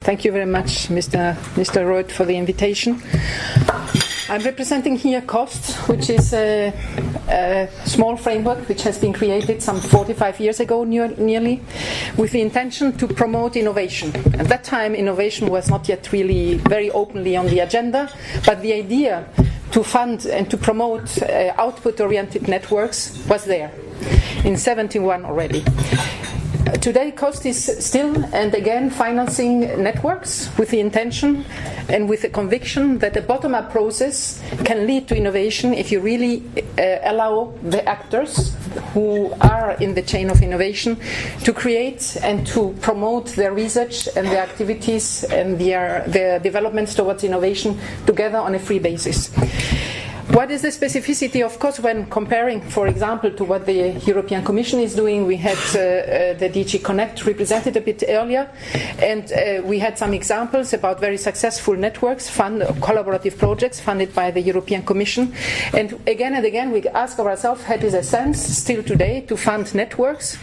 Thank you very much, Mr. Roth, for the invitation. I'm representing here COST, which is a small framework which has been created some 45 years ago nearly, with the intention to promote innovation. At that time, innovation was not yet really very openly on the agenda, but the idea to fund and to promote output-oriented networks was there in 1971 already. Today, COST is still and again financing networks with the intention and with the conviction that a bottom-up process can lead to innovation if you really allow the actors who are in the chain of innovation to create and to promote their research and their activities and their developments towards innovation together on a free basis. What is the specificity, of course, when comparing, for example, to what the European Commission is doing? We had the DG Connect represented a bit earlier, and we had some examples about very successful networks, collaborative projects funded by the European Commission. And again, we ask ourselves, had it a sense still today to fund networks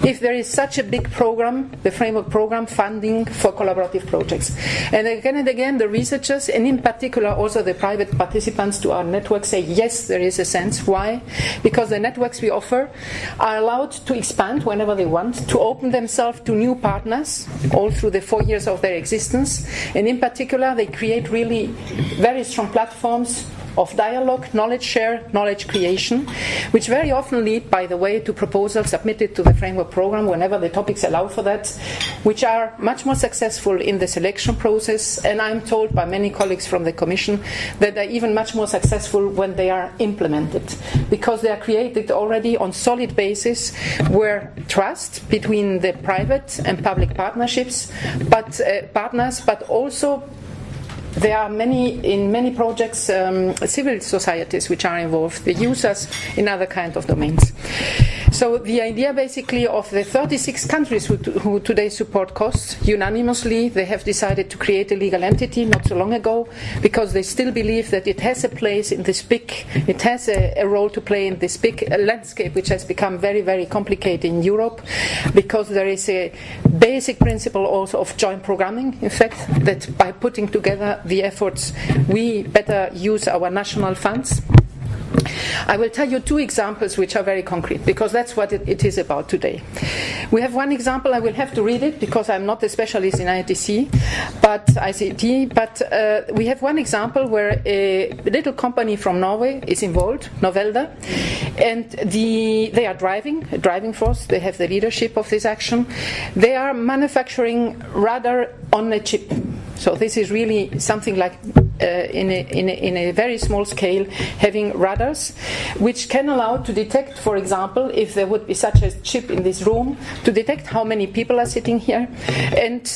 if there is such a big program, the framework program funding for collaborative projects? And again, the researchers, and in particular also the private participants to our network, say yes, there is a sense. Why? Because the networks we offer are allowed to expand whenever they want, to open themselves to new partners all through the 4 years of their existence, and in particular they create really very strong platforms of dialogue, knowledge share, knowledge creation, which very often lead, by the way, to proposals submitted to the framework program whenever the topics allow for that, which are much more successful in the selection process, and I'm told by many colleagues from the Commission that they're even much more successful when they are implemented, because they are created already on solid basis where trust between the private and public partnerships, partners, but also there are in many projects civil societies which are involved, the users in other kinds of domains. So the idea basically of the 36 countries who today support COST, unanimously they have decided to create a legal entity not so long ago, because they still believe that it has a place in this it has a role to play in this big landscape which has become very, very complicated in Europe, because there is a basic principle also of joint programming, in fact, that by putting together the efforts we better use our national funds. I will tell you two examples which are very concrete, because that's what it is about today. We have one example, I will have to read it because I'm not a specialist in ICT, but we have one example where a little company from Norway is involved, Novelda, and they are a driving force, they have the leadership of this action. They are manufacturing radar on a chip. So this is really something like in a very small scale, having radars which can allow to detect, for example, if there would be such a chip in this room, to detect how many people are sitting here, and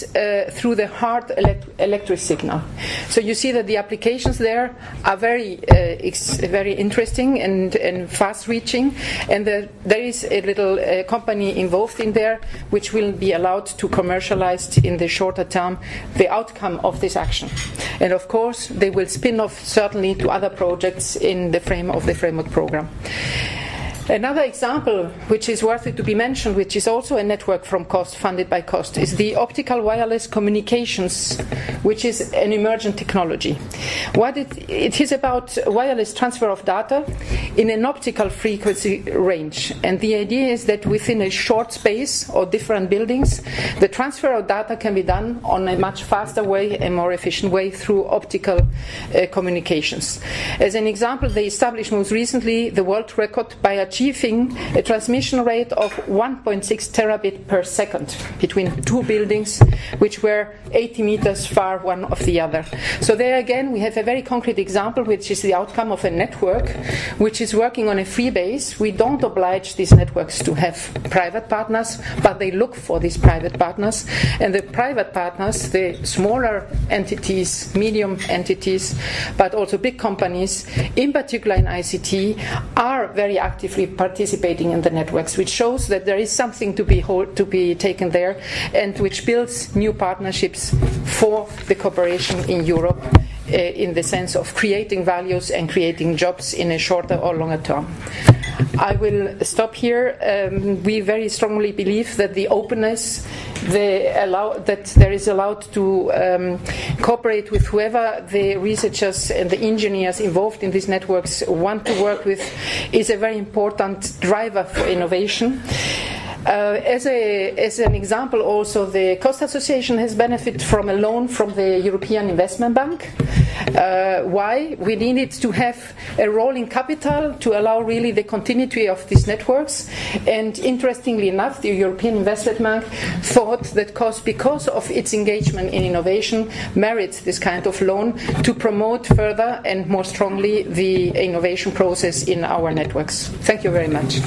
through the hard electric signal. So you see that the applications there are very interesting and fast-reaching, and there is a little company involved in there which will be allowed to commercialize in the shorter term the outcome of this action. And of course they will spin off certainly to other projects in the frame of the framework program. Another example which is worthy to be mentioned, which is also a network from COST, funded by COST, is the optical wireless communications, which is an emergent technology. What it is about wireless transfer of data in an optical frequency range. And the idea is that within a short space or different buildings, the transfer of data can be done on a much faster way and more efficient way through optical communications. As an example, they established most recently the world record by achieving a transmission rate of 1.6 terabit per second between two buildings which were 80 meters far one of the other. So there again we have a very concrete example, which is the outcome of a network which is working on a free base. We don't oblige these networks to have private partners, but they look for these private partners, and the private partners, the smaller entities, medium entities, but also big companies, in particular in ICT, are very actively participating in the networks, which shows that there is something to be taken there, and which builds new partnerships for the cooperation in Europe in the sense of creating values and creating jobs in a shorter or longer term. I will stop here. We very strongly believe that the openness that there is allowed to cooperate with whoever the researchers and the engineers involved in these networks want to work with is a very important driver for innovation. As an example, also, the Coast Association has benefited from a loan from the European Investment Bank. Why? We needed to have a rolling capital to allow really the continuity of these networks. And interestingly enough, the European Investment Bank thought that COST, because of its engagement in innovation, merits this kind of loan to promote further and more strongly the innovation process in our networks. Thank you very much.